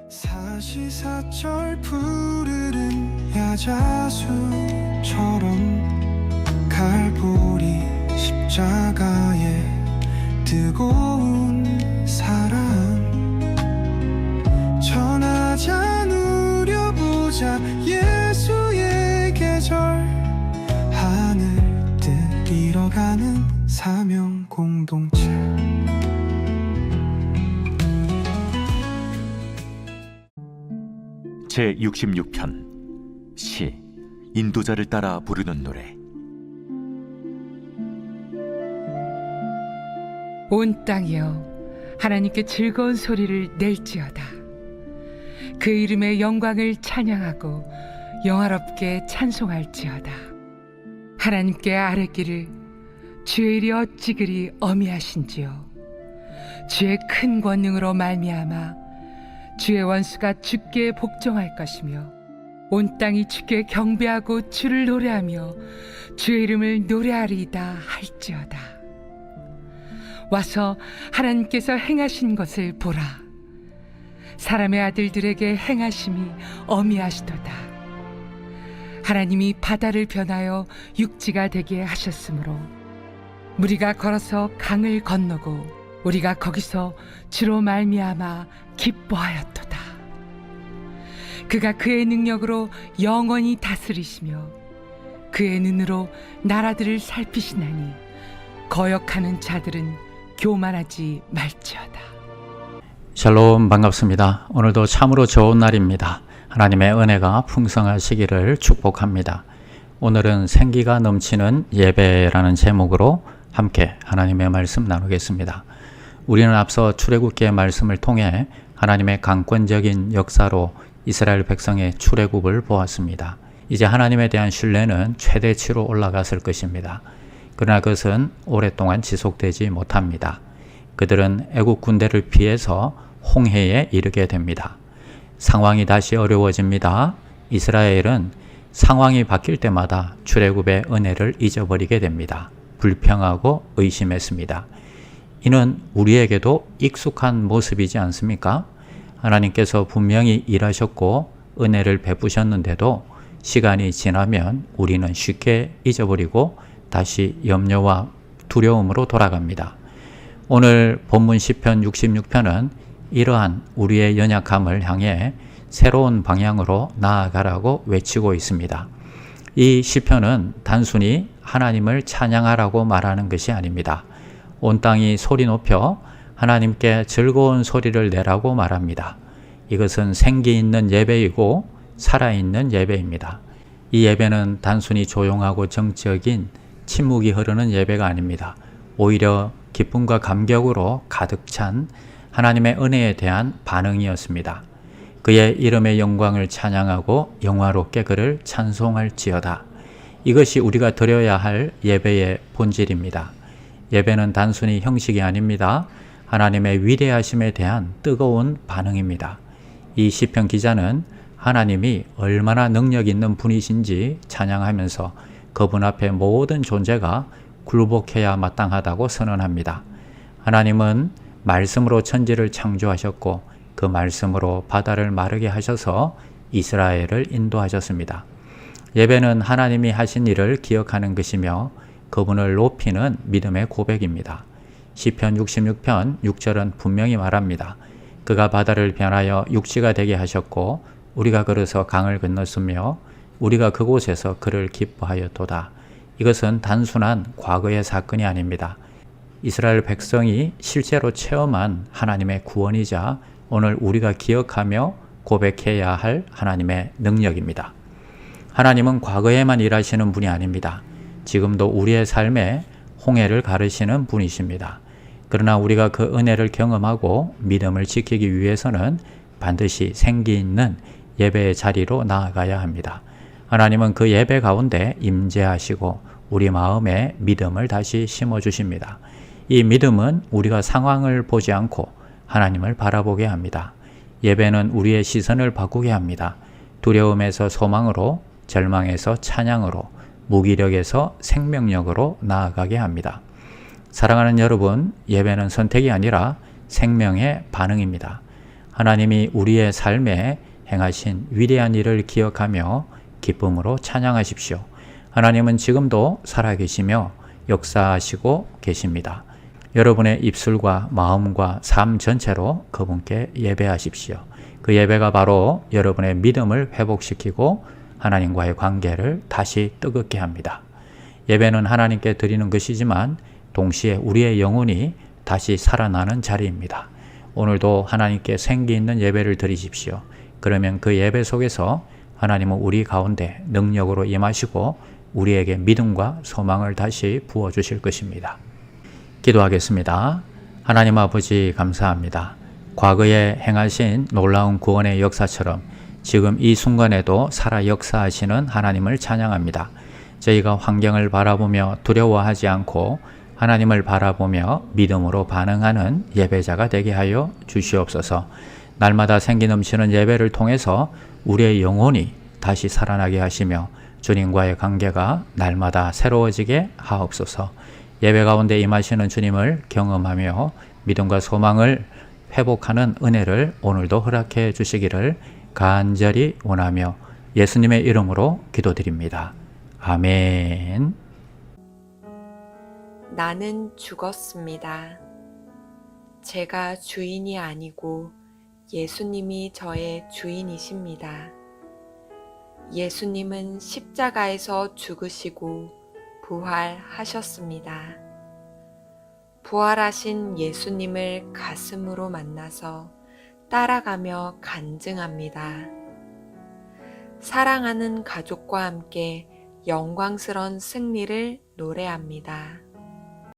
사시사철 푸르른 야자수처럼 갈보리 십자가에 뜨거운 사랑 전하자 누려보자 예수의 계절 하늘 뜻 이뤄가는 사명 공동체. 제66편 시 인도자를 따라 부르는 노래. 온 땅이여 하나님께 즐거운 소리를 낼지어다. 그 이름의 영광을 찬양하고 영화롭게 찬송할지어다. 하나님께 아뢰기를 주의 일이 어찌 그리 어미하신지요. 주의 큰 권능으로 말미암아 주의 원수가 주께 복종할 것이며 온 땅이 주께 경배하고 주를 노래하며 주의 이름을 노래하리이다 할지어다. 와서 하나님께서 행하신 것을 보라. 사람의 아들들에게 행하심이 어미하시도다. 하나님이 바다를 변하여 육지가 되게 하셨으므로 무리가 걸어서 강을 건너고 우리가 거기서 주로 말미암아 기뻐하였도다. 그가 그의 능력으로 영원히 다스리시며 그의 눈으로 나라들을 살피시나니 거역하는 자들은 교만하지 말지어다. 샬롬, 반갑습니다. 오늘도 참으로 좋은 날입니다. 하나님의 은혜가 풍성하시기를 축복합니다. 오늘은 생기가 넘치는 예배라는 제목으로 함께 하나님의 말씀 나누겠습니다. 우리는 앞서 출애굽기의 말씀을 통해 하나님의 강권적인 역사로 이스라엘 백성의 출애굽을 보았습니다. 이제 하나님에 대한 신뢰는 최대치로 올라갔을 것입니다. 그러나 그것은 오랫동안 지속되지 못합니다. 그들은 애국 군대를 피해서 홍해에 이르게 됩니다. 상황이 다시 어려워집니다. 이스라엘은 상황이 바뀔 때마다 출애굽의 은혜를 잊어버리게 됩니다. 불평하고 의심했습니다. 이는 우리에게도 익숙한 모습이지 않습니까? 하나님께서 분명히 일하셨고 은혜를 베푸셨는데도 시간이 지나면 우리는 쉽게 잊어버리고 다시 염려와 두려움으로 돌아갑니다. 오늘 본문 시편 66편은 이러한 우리의 연약함을 향해 새로운 방향으로 나아가라고 외치고 있습니다. 이 시편은 단순히 하나님을 찬양하라고 말하는 것이 아닙니다. 온 땅이 소리 높여 하나님께 즐거운 소리를 내라고 말합니다. 이것은 생기 있는 예배이고 살아있는 예배입니다. 이 예배는 단순히 조용하고 정적인 침묵이 흐르는 예배가 아닙니다. 오히려 기쁨과 감격으로 가득 찬 하나님의 은혜에 대한 반응이었습니다. 그의 이름의 영광을 찬양하고 영화롭게 그를 찬송할지어다. 이것이 우리가 드려야 할 예배의 본질입니다. 예배는 단순히 형식이 아닙니다. 하나님의 위대하심에 대한 뜨거운 반응입니다. 이 시편 기자는 하나님이 얼마나 능력 있는 분이신지 찬양하면서 그분 앞에 모든 존재가 굴복해야 마땅하다고 선언합니다. 하나님은 말씀으로 천지를 창조하셨고 그 말씀으로 바다를 마르게 하셔서 이스라엘을 인도하셨습니다. 예배는 하나님이 하신 일을 기억하는 것이며 그분을 높이는 믿음의 고백입니다. 시편 66편 6절은 분명히 말합니다. 그가 바다를 변하여 육지가 되게 하셨고 우리가 걸어서 강을 건넜으며 우리가 그곳에서 그를 기뻐하였도다. 이것은 단순한 과거의 사건이 아닙니다. 이스라엘 백성이 실제로 체험한 하나님의 구원이자 오늘 우리가 기억하며 고백해야 할 하나님의 능력입니다. 하나님은 과거에만 일하시는 분이 아닙니다. 지금도 우리의 삶에 홍해를 가르시는 분이십니다. 그러나 우리가 그 은혜를 경험하고 믿음을 지키기 위해서는 반드시 생기 있는 예배의 자리로 나아가야 합니다. 하나님은 그 예배 가운데 임재하시고 우리 마음에 믿음을 다시 심어주십니다. 이 믿음은 우리가 상황을 보지 않고 하나님을 바라보게 합니다. 예배는 우리의 시선을 바꾸게 합니다. 두려움에서 소망으로, 절망에서 찬양으로, 무기력에서 생명력으로 나아가게 합니다. 사랑하는 여러분, 예배는 선택이 아니라 생명의 반응입니다. 하나님이 우리의 삶에 행하신 위대한 일을 기억하며 기쁨으로 찬양하십시오. 하나님은 지금도 살아계시며 역사하시고 계십니다. 여러분의 입술과 마음과 삶 전체로 그분께 예배하십시오. 그 예배가 바로 여러분의 믿음을 회복시키고 하나님과의 관계를 다시 뜨겁게 합니다. 예배는 하나님께 드리는 것이지만 동시에 우리의 영혼이 다시 살아나는 자리입니다. 오늘도 하나님께 생기 있는 예배를 드리십시오. 그러면 그 예배 속에서 하나님은 우리 가운데 능력으로 임하시고 우리에게 믿음과 소망을 다시 부어주실 것입니다. 기도하겠습니다. 하나님 아버지 감사합니다. 과거에 행하신 놀라운 구원의 역사처럼 지금 이 순간에도 살아 역사하시는 하나님을 찬양합니다. 저희가 환경을 바라보며 두려워하지 않고 하나님을 바라보며 믿음으로 반응하는 예배자가 되게 하여 주시옵소서. 날마다 생기 넘치는 예배를 통해서 우리의 영혼이 다시 살아나게 하시며 주님과의 관계가 날마다 새로워지게 하옵소서. 예배 가운데 임하시는 주님을 경험하며 믿음과 소망을 회복하는 은혜를 오늘도 허락해 주시기를 간절히 원하며 예수님의 이름으로 기도드립니다. 아멘. 나는 죽었습니다. 제가 주인이 아니고 예수님이 저의 주인이십니다. 예수님은 십자가에서 죽으시고 부활하셨습니다. 부활하신 예수님을 가슴으로 만나서 따라가며 간증합니다. 사랑하는 가족과 함께 영광스러운 승리를 노래합니다.